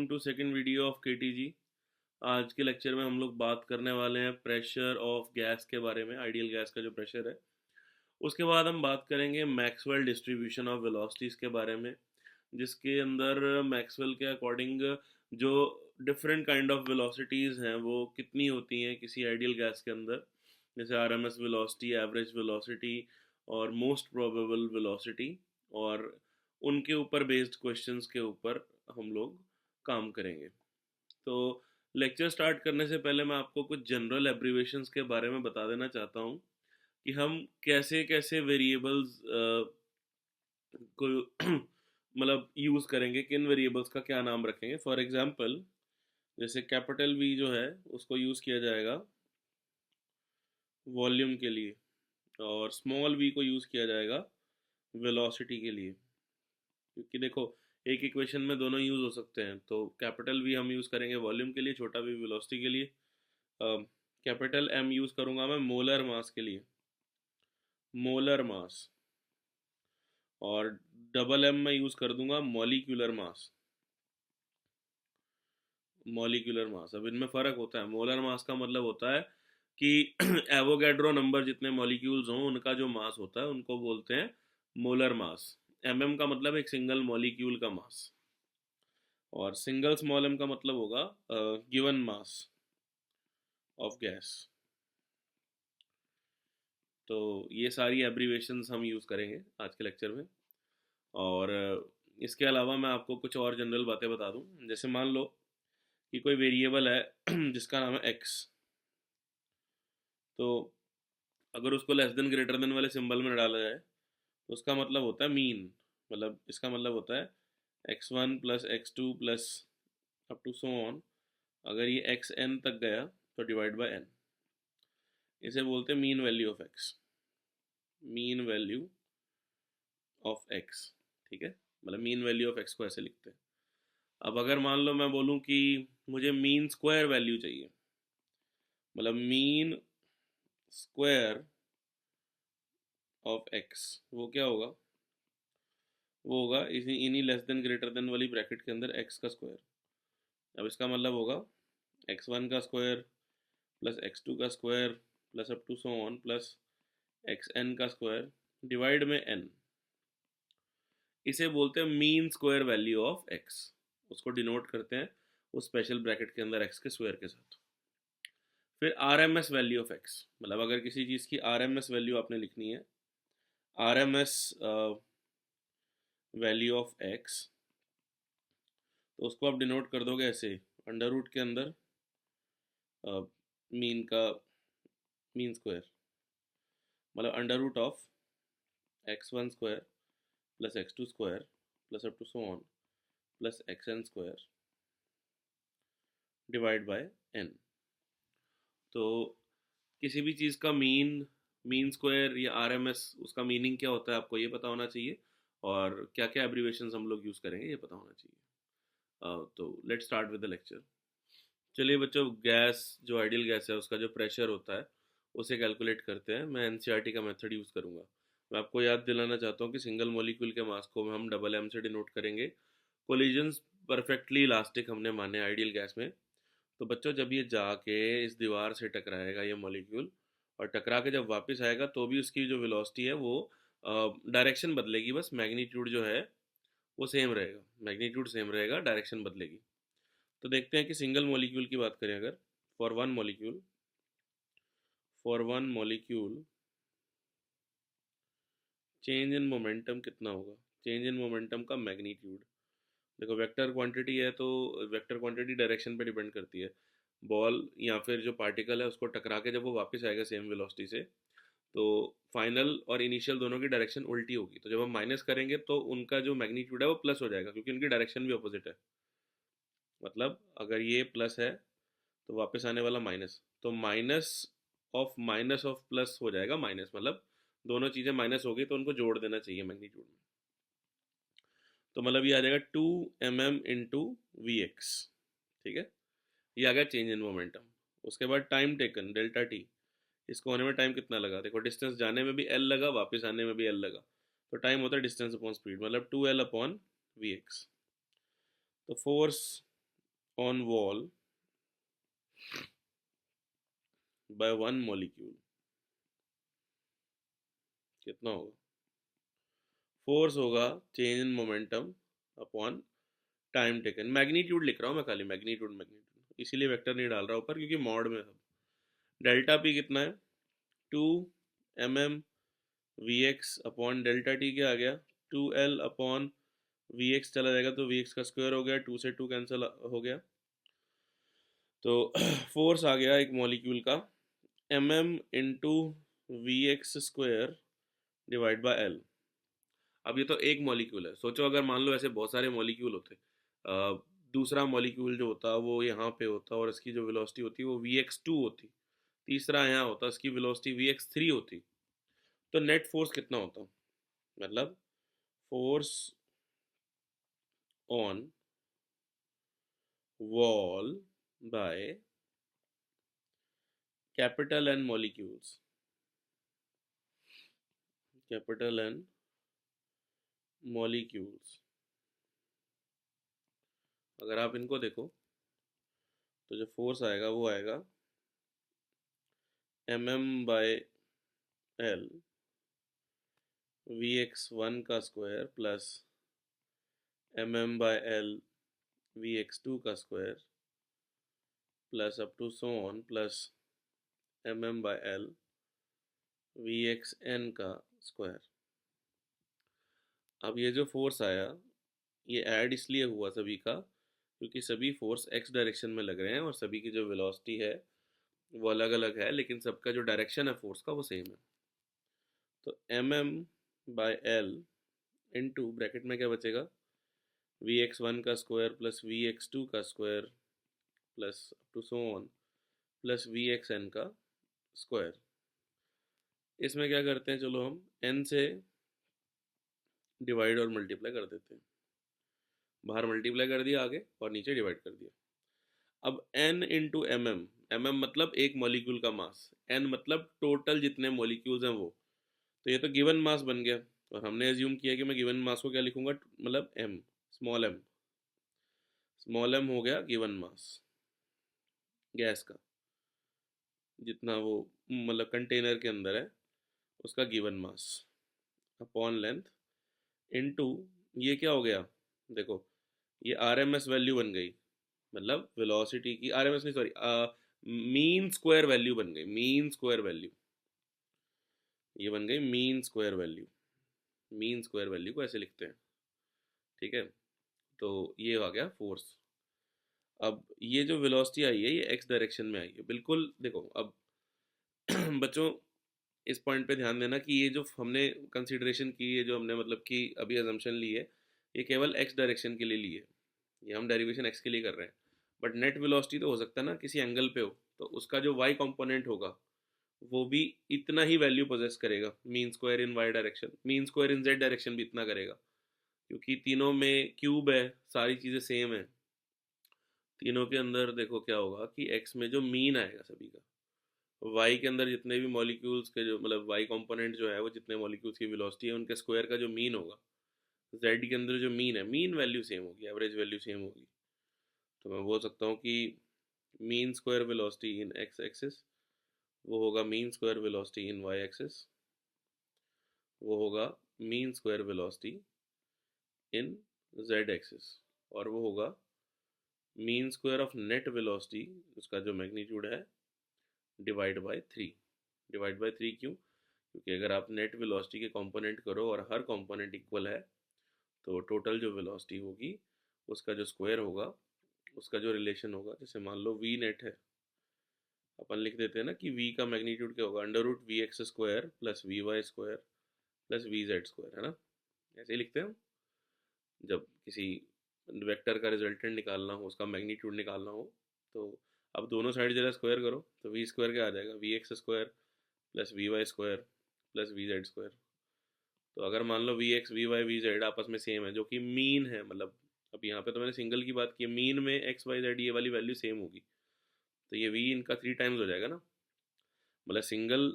Welcome to second video of KTG. आज के lecture में हम लोग बात करने वाले हैं प्रेशर ऑफ गैस के बारे में, आइडियल गैस का जो प्रेशर है। उसके बाद हम बात करेंगे मैक्सवेल डिस्ट्रीब्यूशन ऑफ वेलोसिटीज़ के बारे में, जिसके अंदर मैक्सवेल के अकॉर्डिंग जो डिफरेंट काइंड ऑफ वेलोसिटीज़ हैं वो कितनी होती हैं किसी आइडियल गैस के अंदर, जैसे आरएमएस वेलोसिटी, एवरेज वेलोसिटी और मोस्ट प्रोबेबल वेलोसिटी, और उनके ऊपर बेस्ड क्वेश्चंस के ऊपर हम लोग काम करेंगे। तो लेक्चर स्टार्ट करने से पहले मैं आपको कुछ जनरल एब्रीवेशंस के बारे में बता देना चाहता हूँ कि हम कैसे कैसे वेरिएबल्स को मतलब यूज़ करेंगे, किन वेरिएबल्स का क्या नाम रखेंगे। फॉर एग्जांपल, जैसे कैपिटल वी जो है उसको यूज़ किया जाएगा वॉल्यूम के लिए, और स्मॉल वी को यूज़ किया जाएगा वेलोसिटी के लिए। क्योंकि देखो, एक इक्वेशन में दोनों यूज़ हो सकते हैं। तो कैपिटल वी हम यूज़ करेंगे वॉल्यूम के लिए, छोटा वी वेलोसिटी के लिए। कैपिटल एम यूज़ करूँगा मैं मोलर मास के लिए, मोलर मास, और डबल एम मैं यूज़ कर दूंगा मॉलिक्यूलर मास, मॉलिक्यूलर मास। अब इनमें फ़र्क होता है। मोलर मास का मतलब होता है कि एवोगैड्रो नंबर जितने मॉलिक्यूल्स हों उनका जो मास होता है उनको बोलते हैं मोलर मास। एम का मतलब एक सिंगल मॉलिक्यूल का मास, और सिंगल स्मॉल एम का मतलब होगा गिवन मास ऑफ गैस। तो ये सारी एब्रीवेशंस हम यूज़ करेंगे आज के लेक्चर में। और इसके अलावा मैं आपको कुछ और जनरल बातें बता दूं। जैसे मान लो कि कोई वेरिएबल है जिसका नाम है एक्स, तो अगर उसको लेस देन ग्रेटर देन वाले सिंबल में डाला जाए तो उसका मतलब होता है मीन। मतलब इसका मतलब होता है x1 plus x2 plus up to so on. अगर ये xn तक गया तो डिवाइड बाय n, इसे बोलते हैं mean value of x, mean value of x। ठीक है, मतलब मीन वैल्यू ऑफ x को ऐसे लिखते हैं। अब अगर मान लो मैं बोलूँ कि मुझे मीन स्क्वायर वैल्यू चाहिए, मतलब मीन स्क्वायर ऑफ x, वो क्या होगा? वो होगा इसी इन्हीं लेस देन ग्रेटर देन वाली ब्रैकेट के अंदर x का स्क्वायर। अब इसका मतलब होगा x1 का स्क्वायर प्लस x2 का square plus up to so on plus xn का स्क्वायर डिवाइड में n। इसे बोलते हैं mean square value of x। उसको डिनोट करते हैं उस स्पेशल ब्रैकेट के अंदर x के स्क्वायर के साथ। फिर R M S value of x, मतलब अगर किसी चीज़ की आर एम एस वैल्यू आपने लिखनी है, R M S value of x, तो उसको आप डिनोट कर दोगे ऐसे, अंडर रूट के अंदर मीन का मीन स्क्वायर, मतलब under root of x1 square plus x2 square plus up to so on plus xn square divide by n। तो किसी भी चीज़ का मीन स्क्वायर या आरएमएस, उसका मीनिंग क्या होता है आपको ये पता होना चाहिए, और क्या क्या एब्रीवेशंस हम लोग यूज़ करेंगे ये पता होना चाहिए। तो let's start with the lecture. चलिए बच्चों, गैस जो आइडियल गैस है उसका जो प्रेशर होता है उसे कैलकुलेट करते हैं। मैं एनसीईआरटी का मेथड यूज़ करूँगा। मैं आपको याद दिलाना चाहता हूँ कि सिंगल मॉलिक्यूल के मास को हम डबल एम से डिनोट करेंगे। कोलिजन्स परफेक्टली इलास्टिक हमने माने आइडियल गैस में। तो बच्चों, जब ये जाके इस दीवार से टकराएगा ये मॉलिक्यूल, और टकरा के जब वापस आएगा तो भी उसकी जो वेलोसिटी है वो डायरेक्शन बदलेगी, बस मैग्नीट्यूड जो है वो सेम रहेगा, मैग्नीट्यूड सेम रहेगा, डायरेक्शन बदलेगी। तो देखते हैं कि सिंगल मॉलिक्यूल की बात करें अगर, for one molecule, for one molecule change in momentum कितना होगा? चेंज इन मोमेंटम का मैग्नीट्यूड, देखो वेक्टर क्वांटिटी है तो वेक्टर क्वांटिटी डायरेक्शन पे डिपेंड करती है। बॉल या फिर जो पार्टिकल है उसको टकरा के जब वो वापस आएगा सेम वेलोसिटी से, तो फाइनल और इनिशियल दोनों की डायरेक्शन उल्टी होगी। तो जब हम माइनस करेंगे तो उनका जो मैग्नीट्यूड है वो प्लस हो जाएगा, क्योंकि उनकी डायरेक्शन भी अपोजिट है। मतलब अगर ये प्लस है तो वापस आने वाला माइनस, तो माइनस ऑफ प्लस हो जाएगा माइनस, मतलब दोनों चीज़ें माइनस हो गई तो उनको जोड़ देना चाहिए मैग्नीट्यूड में। तो मतलब ये आ जाएगा 2 mm इंटू वी एक्स। ठीक है, ये आ गया चेंज इन मोमेंटम। उसके बाद टाइम टेकन डेल्टा टी, इसको होने में टाइम कितना लगा? देखो डिस्टेंस जाने में भी एल लगा, वापस आने में भी एल लगा, तो टाइम होता है डिस्टेंस अपॉन स्पीड, मतलब 2l अपॉन वी एक्स। तो force on wall by one molecule, कितना होगा? फोर्स होगा change in momentum upon time taken. Magnitude लिख रहा हूँ मैं, खाली मैग्नीट्यूड, मैग्नीट्यूड इसीलिए वेक्टर नहीं डाल रहा ऊपर, क्योंकि मॉड में सब। डेल्टा पी कितना है? 2 mm V X upon delta T क्या आ गया? 2L अपॉन वी एक्स चला जाएगा तो वी एक्स का स्क्वायर हो गया, 2 से 2 कैंसिल हो गया, तो फोर्स आ गया एक मॉलिक्यूल का mm into V X square divide by L. अब ये तो एक मॉलिक्यूल है, सोचो अगर मान लो ऐसे बहुत सारे मॉलिक्यूल होते, दूसरा मॉलिक्यूल जो होता वो यहाँ पे होता और इसकी जो वेलोसिटी होती वो Vx2 होती, तीसरा यहाँ होता इसकी वेलोसिटी Vx3 होती, तो नेट फोर्स कितना होता? मतलब force on wall by capital N molecules, capital N molecules, अगर आप इनको देखो तो जो फोर्स आएगा वो आएगा mm बाय एल Vx1 का square plus mm by L Vx2 का square plus up to so on plus mm by L Vxn का स्क्वायर। अब ये जो फोर्स आया ये ऐड इसलिए हुआ सभी का क्योंकि सभी फोर्स x डायरेक्शन में लग रहे हैं और सभी की जो वेलोसिटी है वो अलग अलग है, लेकिन सबका जो डायरेक्शन है फोर्स का वो सेम है। तो mm by L into bracket में क्या बचेगा? Vx1 का स्क्वायर प्लस Vx2 का square plus up to so on plus Vxn का स्क्वायर। इसमें क्या करते हैं, चलो हम n से डिवाइड और मल्टीप्लाई कर देते हैं, बाहर मल्टीप्लाई कर दिया आगे और नीचे डिवाइड कर दिया। अब n इंटू mm मतलब एक मॉलिक्यूल का मास, n मतलब टोटल जितने मॉलिक्यूल्स हैं वो, तो ये तो गिवन मास बन गया और हमने एज्यूम किया कि मैं गिवन मास को क्या लिखूंगा, मतलब m, स्मॉल m हो गया गिवन मास गैस का, जितना वो मतलब कंटेनर के अंदर है उसका given mass upon length into ये क्या हो गया, देखो ये आरएमएस वैल्यू बन गई, मतलब वेलोसिटी की आरएमएस नहीं, सॉरी, मीन स्क्वायर वैल्यू बन गई, मीन स्क्वायर वैल्यू, ये बन गई mean square value. Mean square value को ऐसे लिखते हैं, ठीक है? तो ये आ गया फोर्स। अब ये जो वेलोसिटी आई है ये एक्स डायरेक्शन में आई है, बिल्कुल देखो अब बच्चों इस पॉइंट पे ध्यान देना कि ये जो हमने कंसीडरेशन की है, जो हमने मतलब कि अभी अजम्पशन ली है, ये केवल एक्स डायरेक्शन के लिए ली है, ये हम डेरिवेशन एक्स के लिए कर रहे हैं, बट नेट वेलोसिटी तो हो सकता है ना किसी एंगल पे हो, तो उसका जो वाई कंपोनेंट होगा वो भी इतना ही वैल्यू पोजेस करेगा, मीन स्क्वायर इन वाई डायरेक्शन, मीन स्क्वायर इन जेड डायरेक्शन भी इतना करेगा, क्योंकि तीनों में क्यूब है, सारी चीज़ें सेम है, तीनों के अंदर देखो क्या होगा कि एक्स में जो मीन आएगा सभी का, वाई के अंदर जितने भी मॉलिक्यूल्स के जो मतलब वाई कंपोनेंट जो है वो जितने मॉलिक्यूल्स की वेलोसिटी है उनके स्क्वायर का जो मीन होगा, जेड के अंदर जो मीन है, मीन वैल्यू सेम होगी, एवरेज वैल्यू सेम होगी, तो मैं बोल सकता हूँ कि mean square velocity in X axis वो होगा mean square velocity in Y axis, वो होगा mean square velocity in Z axis, और वो होगा mean square of net velocity, उसका जो मैग्नीट्यूड है डिवाइड बाय 3। डिवाइड बाय 3 क्यों? क्योंकि अगर आप नेट वेलोसिटी के कंपोनेंट करो और हर कंपोनेंट इक्वल है तो टोटल जो वेलोसिटी होगी उसका जो स्क्वायर होगा, उसका जो रिलेशन होगा, जैसे मान लो वी नेट है, अपन लिख देते हैं ना कि v का मैग्नीट्यूड क्या होगा, under root V X square plus V Y square plus V Z square, है ना? ऐसे ही लिखते हैं हम जब किसी वेक्टर का रिजल्टेंट निकालना हो, उसका मैग्नीट्यूड निकालना हो, तो अब दोनों साइड जरा स्क्वायर करो तो वी स्क्वायर क्या आ जाएगा, V X square plus V Y square plus V Z square. तो अगर मान लो V X V Y V Z आपस में सेम है, जो कि मीन है, मतलब अब यहाँ पे तो मैंने सिंगल की बात की, मीन में एक्स वाई जेड ये वाली वैल्यू सेम होगी, तो ये वी इनका 3 टाइम्स हो जाएगा ना, मतलब सिंगल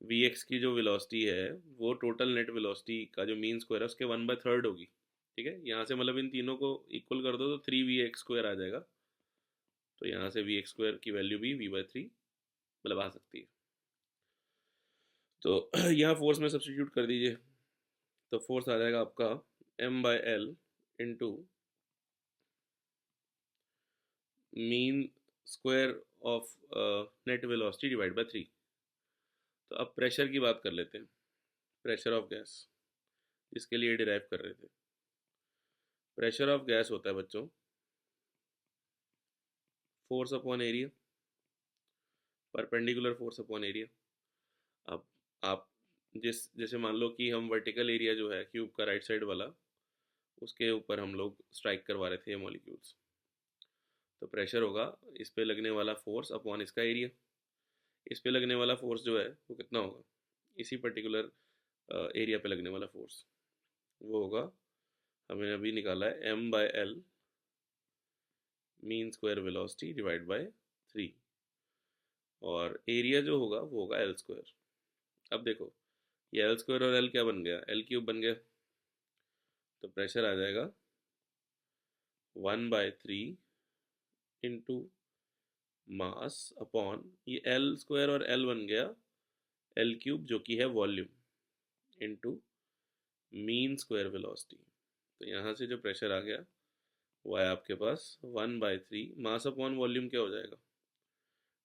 वी एक्स की जो वेलोसिटी है वो टोटल नेट वेलोसिटी का जो मीन स्क्वायर है उसके 1/3 होगी, ठीक है? यहाँ से मतलब इन तीनों को इक्वल कर दो तो 3 वी एक्स स्क्वायर आ जाएगा, तो यहाँ से v(x²) की वैल्यू भी v/3 मतलब आ सकती है। तो यहाँ फोर्स में सब्स्टिट्यूट कर दीजिए, तो फोर्स आ जाएगा आपका m/l into mean square of net velocity divide by 3। तो अब प्रेशर की बात कर लेते हैं, प्रेशर ऑफ गैस, जिसके लिए डिराइव कर रहे थे। प्रेशर ऑफ गैस होता है बच्चों force upon area, perpendicular force upon area. अब आप जैसे मान लो कि हम वर्टिकल एरिया जो है क्यूब का राइट साइड वाला, उसके ऊपर हम लोग स्ट्राइक करवा रहे थे ये मॉलिक्यूल्स, तो प्रेशर होगा इस पे लगने वाला फोर्स अपॉन इसका एरिया। इस पे लगने वाला फोर्स जो है वो कितना होगा, इसी पर्टिकुलर एरिया पे लगने वाला फोर्स वो होगा, हमें अभी निकाला है m/l mean square velocity divide by 3, और एरिया जो होगा वो होगा l²। अब देखो ये l² और l क्या बन गया, l³ बन गया, तो प्रेशर आ जाएगा 1/3 इंटू मास अपॉन ये l² और l बन गया l³ जो कि है volume into mean square velocity. तो यहाँ से जो प्रेशर आ गया वो है आपके पास 1/3 मास अपॉन वॉल्यूम क्या हो जाएगा,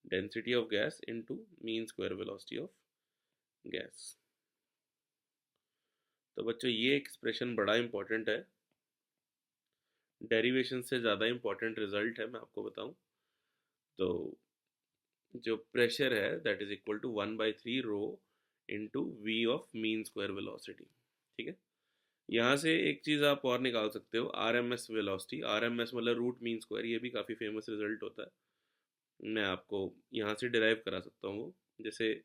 density of gas into mean square velocity of gas. तो बच्चों ये एक्सप्रेशन बड़ा इंपॉर्टेंट है, डेरिवेशन से ज़्यादा इंपॉर्टेंट रिजल्ट है मैं आपको बताऊं तो। जो प्रेशर है that is equal to 1/3 rho into V of mean square velocity. ठीक है, यहाँ से एक चीज़ आप और निकाल सकते हो, R M S velocity. R M S मतलब रूट मीन स्क्वायर, ये भी काफ़ी फेमस रिजल्ट होता है, मैं आपको यहाँ से डिराइव करा सकता हूँ। जैसे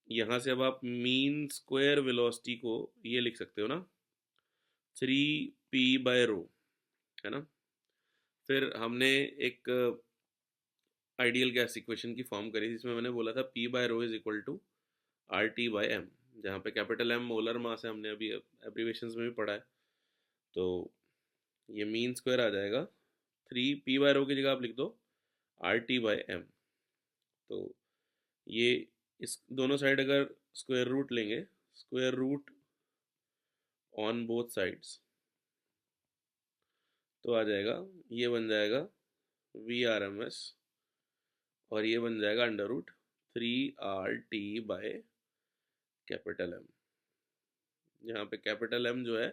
यहाँ से अब आप मीन स्क्वायर वेलोसिटी को ये लिख सकते हो ना, 3p/रो, है ना। फिर हमने एक आइडियल गैस इक्वेशन की फॉर्म करी जिसमें मैंने बोला था p/रो इज इक्वल टू RT/m, जहाँ पे कैपिटल M मोलर मास है, हमने अभी एब्रीवेशंस में भी पढ़ा है। तो ये मीन स्क्वायर आ जाएगा 3p/रो की जगह आप लिख दो RT/m। तो ये इस दोनों साइड अगर स्क्वायर रूट लेंगे, square root on both sides, तो आ जाएगा, ये बन जाएगा VRMS और ये बन जाएगा √3RT/कैपिटल M, जहाँ पे कैपिटल M जो है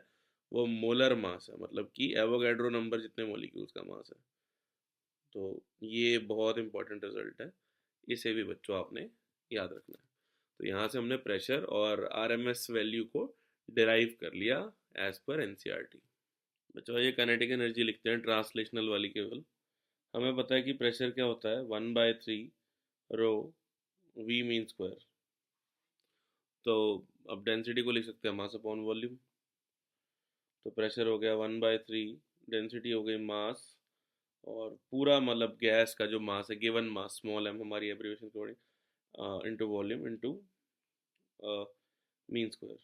वो मोलर मास है, मतलब कि एवोगैड्रो नंबर जितने मॉलिक्यूल्स का मास है। तो ये बहुत इंपॉर्टेंट रिजल्ट है, इसे भी बच्चों आपने याद रखना है। तो यहाँ से हमने प्रेशर और आरएमएस वैल्यू को डिराइव कर लिया एज पर एनसीईआरटी। बच्चों ये काइनेटिक एनर्जी लिखते हैं ट्रांसलेशनल वाली केवल। हमें पता है कि प्रेशर क्या होता है 1/3 रो वी मीन स्क्वायर। तो अब डेंसिटी को लिख सकते हैं मास अपॉन वॉल्यूम। तो प्रेशर हो गया 1/3, डेंसिटी हो गई मास, और पूरा मतलब गैस का जो मास है गिवन मास स्मॉल m हमारी एब्रीवेशन के according into volume into mean square.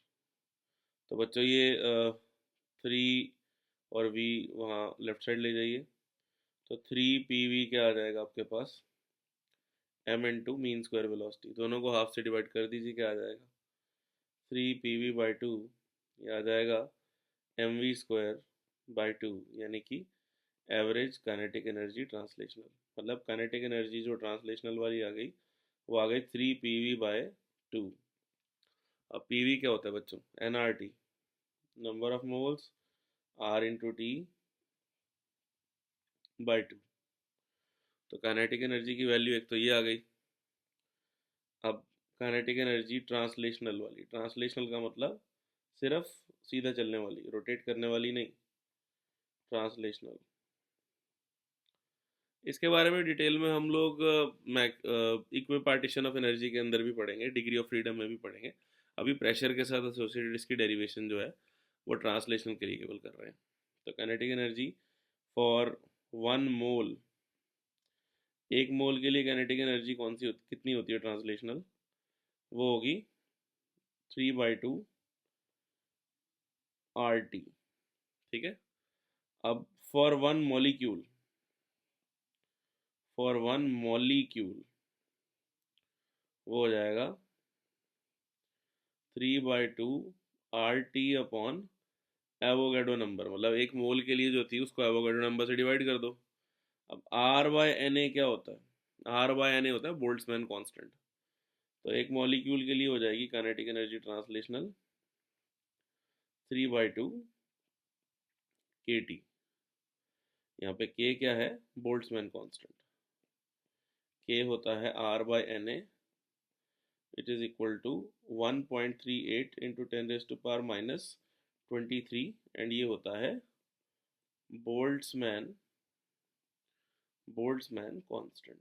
तो बच्चों ये 3 और v वहाँ लेफ्ट साइड ले जाइए, तो 3pv क्या आ जाएगा आपके पास, m into mean square velocity, दोनों को हाफ से डिवाइड कर दीजिए, क्या आ जाएगा 3pv/2, ये आ जाएगा mv²/2, यानी कि एवरेज काइनेटिक एनर्जी ट्रांसलेशनल। मतलब काइनेटिक एनर्जी जो ट्रांसलेशनल वाली आ गई वो आ गई 3pv/2। अब pv क्या होता है बच्चों, nRT, number of moles, r into t/2। तो काइनेटिक एनर्जी की वैल्यू एक तो ये आ गई। अब काइनेटिक एनर्जी ट्रांसलेशनल वाली, ट्रांसलेशनल का मतलब सिर्फ सीधा चलने वाली, रोटेट करने वाली नहीं, ट्रांसलेशनल। इसके बारे में डिटेल में हम लोग इक्विपार्टीशन ऑफ एनर्जी के अंदर भी पढ़ेंगे, डिग्री ऑफ फ्रीडम में भी पढ़ेंगे। अभी प्रेशर के साथ एसोसिएटेड इसकी डेरिवेशन जो है वो ट्रांसलेशन के लिए केवल कर रहे हैं। तो काइनेटिक एनर्जी फॉर 1 मोल, एक मोल के लिए काइनेटिक एनर्जी कौन सी कितनी होती है ट्रांसलेशनल, वो होगी 3/2 RT। ठीक है, अब for 1 molecule, for one molecule, वो हो जाएगा 3/2 RT अपॉन एवोगैड्रो नंबर, मतलब एक मोल के लिए जो थी उसको एवोगैड्रो नंबर से डिवाइड कर दो। अब R/Na क्या होता है? R/Na होता है बोल्ट्जमैन कांस्टेंट। तो एक मॉलिक्यूल के लिए हो जाएगी काइनेटिक एनर्जी ट्रांसलेशनल 3/2 kT। यहाँ पे K क्या है? Boltzmann constant. K होता है R/Na, it is equal to 1.38 into 10⁻⁻23, and ये होता है बोल्ट्जमैन कांस्टेंट।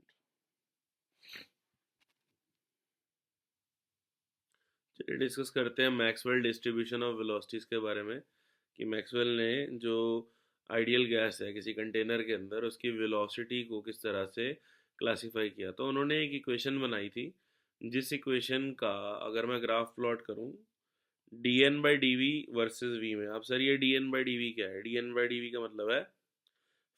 चलिए डिस्कस करते हैं मैक्सवेल डिस्ट्रीब्यूशन ऑफ वेलोसिटीज के बारे में, कि मैक्सवेल ने जो आइडियल गैस है किसी कंटेनर के अंदर, उसकी वेलोसिटी को किस तरह से क्लासिफाई किया। तो उन्होंने एक इक्वेशन बनाई थी, जिस इक्वेशन का अगर मैं ग्राफ प्लॉट करूं dN/dV वर्सेस V में। अब सर ये dN/dV क्या है? dN/dV का मतलब है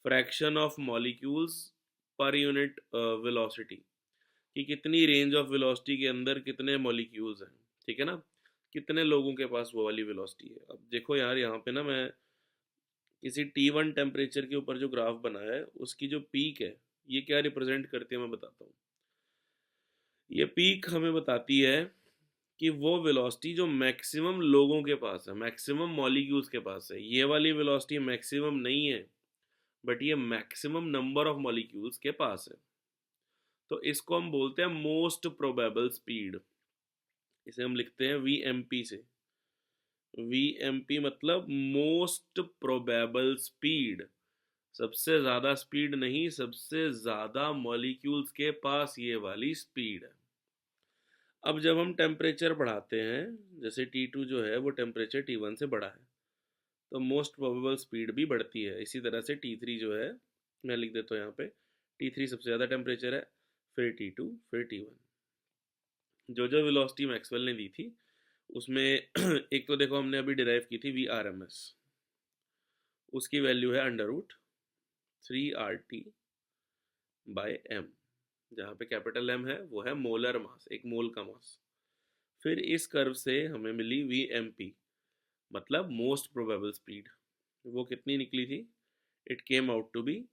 fraction of molecules per unit velocity, कि कितनी रेंज ऑफ वेलोसिटी के अंदर कितने मॉलिक्यूल्स हैं, ठीक है ना, कितने लोगों के पास वो वाली वेलोसिटी है। अब देखो यार, यहाँ पे ना मैं किसी T1 टेम्परेचर के ऊपर जो ग्राफ बनाया है उसकी जो पीक है, ये क्या रिप्रेजेंट करती है मैं बताता हूँ। ये पीक हमें बताती है कि वो वेलोसिटी जो मैक्सिमम लोगों के पास है, मैक्सिमम मॉलिक्यूल्स के पास है। ये वाली वेलोसिटी मैक्सिमम नहीं है, बट ये मैक्सिमम नंबर ऑफ मॉलिक्यूल्स के पास है। तो इसको हम बोलते हैं मोस्ट प्रोबेबल स्पीड। इसे हम लिखते हैं VMP से। VMP मतलब मोस्ट प्रोबेबल स्पीड, सबसे ज़्यादा स्पीड नहीं, सबसे ज़्यादा मॉलिक्यूल्स के पास ये वाली स्पीड है। अब जब हम टेम्परेचर बढ़ाते हैं, जैसे T2 जो है वो टेम्परेचर T1 से बड़ा है, तो मोस्ट प्रोबेबल स्पीड भी बढ़ती है। इसी तरह से T3 जो है, मैं लिख देता हूँ यहाँ पे, T3 सबसे ज़्यादा टेम्परेचर है, फिर T2, फिर T1। जो जो वेलोसिटी मैक्सवेल ने दी थी उसमें एक तो देखो हमने अभी डिराइव की थी VRMS, उसकी वैल्यू है √3RT/m, जहाँ पे कैपिटल M है वो है मोलर मास, एक मोल का मास। फिर इस कर्व से हमें मिली VMP, मतलब मोस्ट प्रोबेबल स्पीड। वो कितनी निकली थी? It came out to be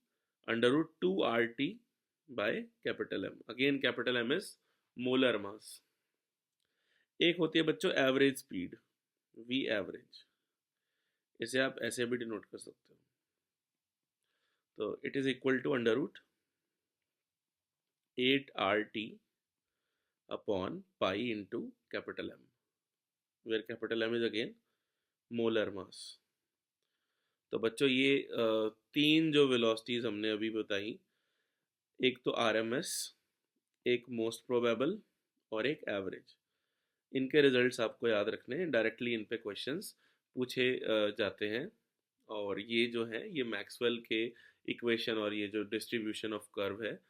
√2RT/M। Again capital M is molar mass. एक होती है बच्चों एवरेज स्पीड, V एवरेज, इसे आप ऐसे भी डिनोट कर सकते हो। तो it is equal to √8RT upon pi into capital M, where capital M is again molar mass. तो बच्चों ये तीन जो वेलोसिटीज हमने अभी बताई, एक तो RMS, एक मोस्ट प्रोबेबल और एक एवरेज, इनके रिजल्ट्स आपको याद रखने हैं। डायरेक्टली इन पे क्वेश्चंस पूछे जाते हैं। और ये जो है ये मैक्सवेल के इक्वेशन और ये जो डिस्ट्रीब्यूशन ऑफ कर्व है,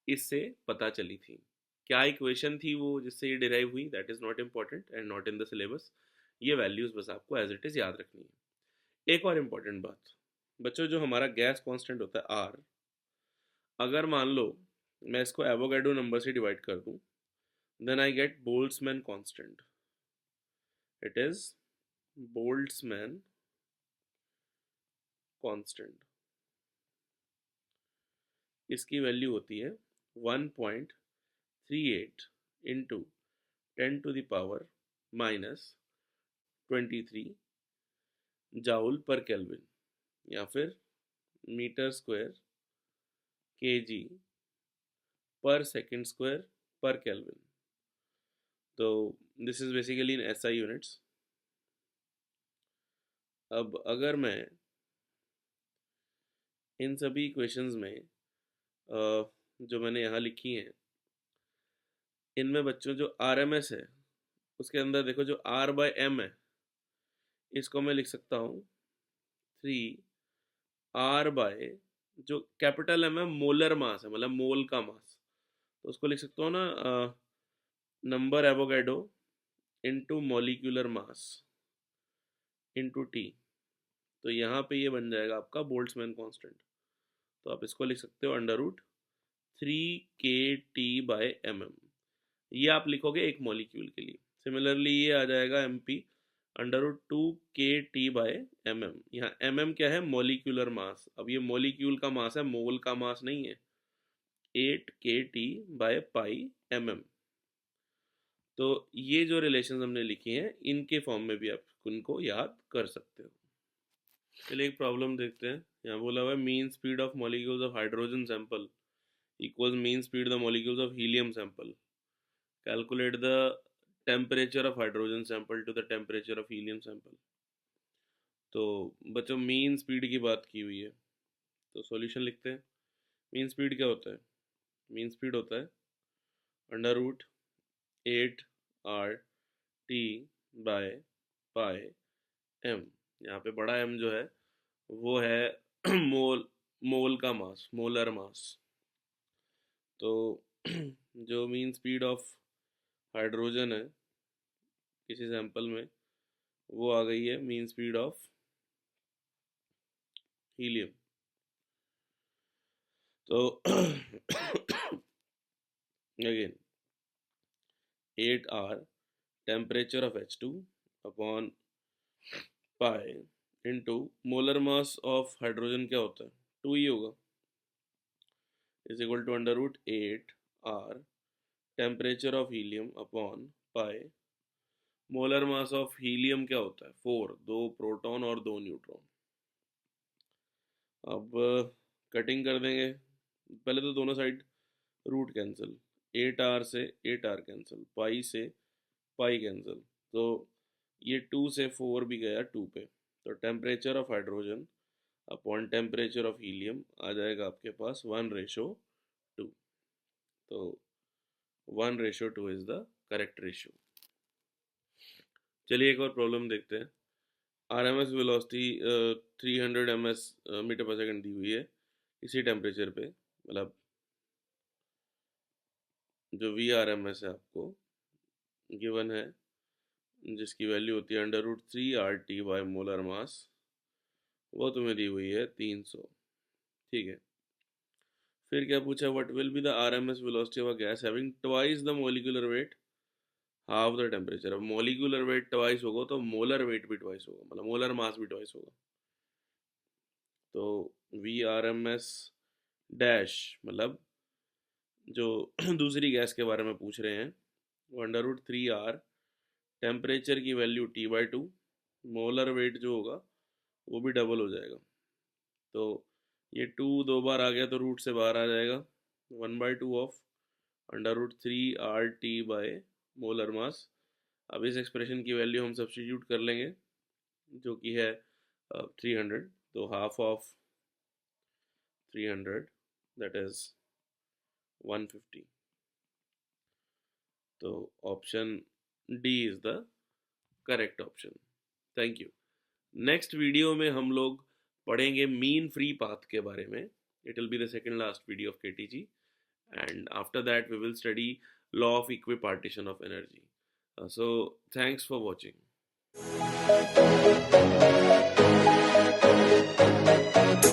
इससे पता चली थी। क्या इक्वेशन थी वो जिससे ये डिराइव हुई, that is not important and not in the syllabus. ये वैल्यूज़ बस आपको एज इट इज़ याद रखनी है। एक और इम्पॉर्टेंट बात बच्चों, जो हमारा गैस कांस्टेंट होता है R, अगर मान लो मैं इसको एवोगैड्रो नंबर से डिवाइड कर दूं, then I get Boltzmann constant. It is Boltzmann constant. इसकी वैल्यू होती है 1.38 इंटू 10⁻⁻23 जाउल पर केल्विन, या फिर मीटर स्क्वायर kg पर सेकेंड स्क्वायर पर केल्विन। तो this is basically in SI units. अब अगर मैं इन सभी इक्वेशंस में जो मैंने यहाँ लिखी हैं, इनमें बच्चों जो RMS है उसके अंदर देखो जो R/M है, इसको मैं लिख सकता हूँ 3R/ जो कैपिटल M है मोलर मास है, मतलब मोल का मास, तो उसको लिख सकता हूँ ना number Avogadro into molecular mass into T। तो यहाँ पे ये बन जाएगा आपका बोल्ट्जमैन कांस्टेंट। तो आप इसको लिख सकते हो 3 kT/mm। ये आप लिखोगे एक मॉलिक्यूल के लिए। सिमिलरली ये आ जाएगा mp √2 kT/mm। यहाँ mm क्या है? Molecular mass. अब ये मॉलिक्यूल का मास है, मोल का मास नहीं है। 8 kT/mm। तो ये जो रिलेशंस हमने लिखी हैं इनके फॉर्म में भी आप उनको याद कर सकते हो। चलिए एक प्रॉब्लम देखते हैं। यहाँ बोला हुआ है mean speed of molecules of hydrogen sample equals mean speed the molecules of helium sample. Calculate the temperature of hydrogen sample to the temperature of helium sample. तो बच्चों मीन स्पीड की बात की हुई है, तो सॉल्यूशन लिखते हैं। मीन स्पीड क्या होता है? मीन स्पीड होता है √8RT/πm। यहाँ पे बड़ा m जो है वो है मोल मोल का मास, मोलर मास। तो जो मीन स्पीड ऑफ हाइड्रोजन है किसी सैंपल में वो आ गई है मीन स्पीड ऑफ हीलियम। तो again 8R temperature of H2 upon pi into molar mass of hydrogen क्या होता है? 2 ही होगा, is equal to √8R temperature of helium upon pi. Molar mass of helium क्या होता है? 4, 2 प्रोटॉन और 2 न्यूट्रॉन। अब कटिंग कर देंगे। पहले तो दोनों साइड रूट कैंसिल, 8R से 8R कैंसिल, पाई से पाई कैंसिल। तो ये 2 से 4 भी गया 2 पे। तो temperature of hydrogen upon temperature of helium आ जाएगा आपके पास 1:2। तो 1:2 इज द करेक्ट रेशियो। चलिए एक और प्रॉब्लम देखते हैं। RMS वेलोसिटी 300 मीटर पर सेकंड दी हुई है इसी टेम्परेचर पे, मतलब जो VRMS है आपको गिवन है, जिसकी वैल्यू होती है √3RT/मोलर मास, वो तुम्हें दी हुई है 300। ठीक है, फिर क्या पूछा? What will be the RMS velocity of a gas having twice the molecular weight half the temperature. अब मॉलिक्यूलर वेट ट्वाइस होगा तो मोलर वेट भी ट्वाइस होगा, मतलब मोलर मास भी ट्वाइस होगा। तो VRMS डैश मतलब जो दूसरी गैस के बारे में पूछ रहे हैं वो √3R, टेम्परेचर की वैल्यू T/2, मोलर वेट जो होगा वो भी डबल हो जाएगा। तो ये 2 2 बार आ गया तो रूट से बाहर आ जाएगा, 1/2 ऑफ √3RT/ मोलर मास। अब इस एक्सप्रेशन की वैल्यू हम सब्स्टिट्यूट कर लेंगे जो कि है 300। तो हाफ ऑफ 300 दैट इज 150। तो option D is the correct option. Thank you. Next video में हम लोग पढ़ेंगे मीन फ्री पाथ के बारे में। It will be the second last video of KTG, and after that we will study law of equipartition of energy. So thanks for watching.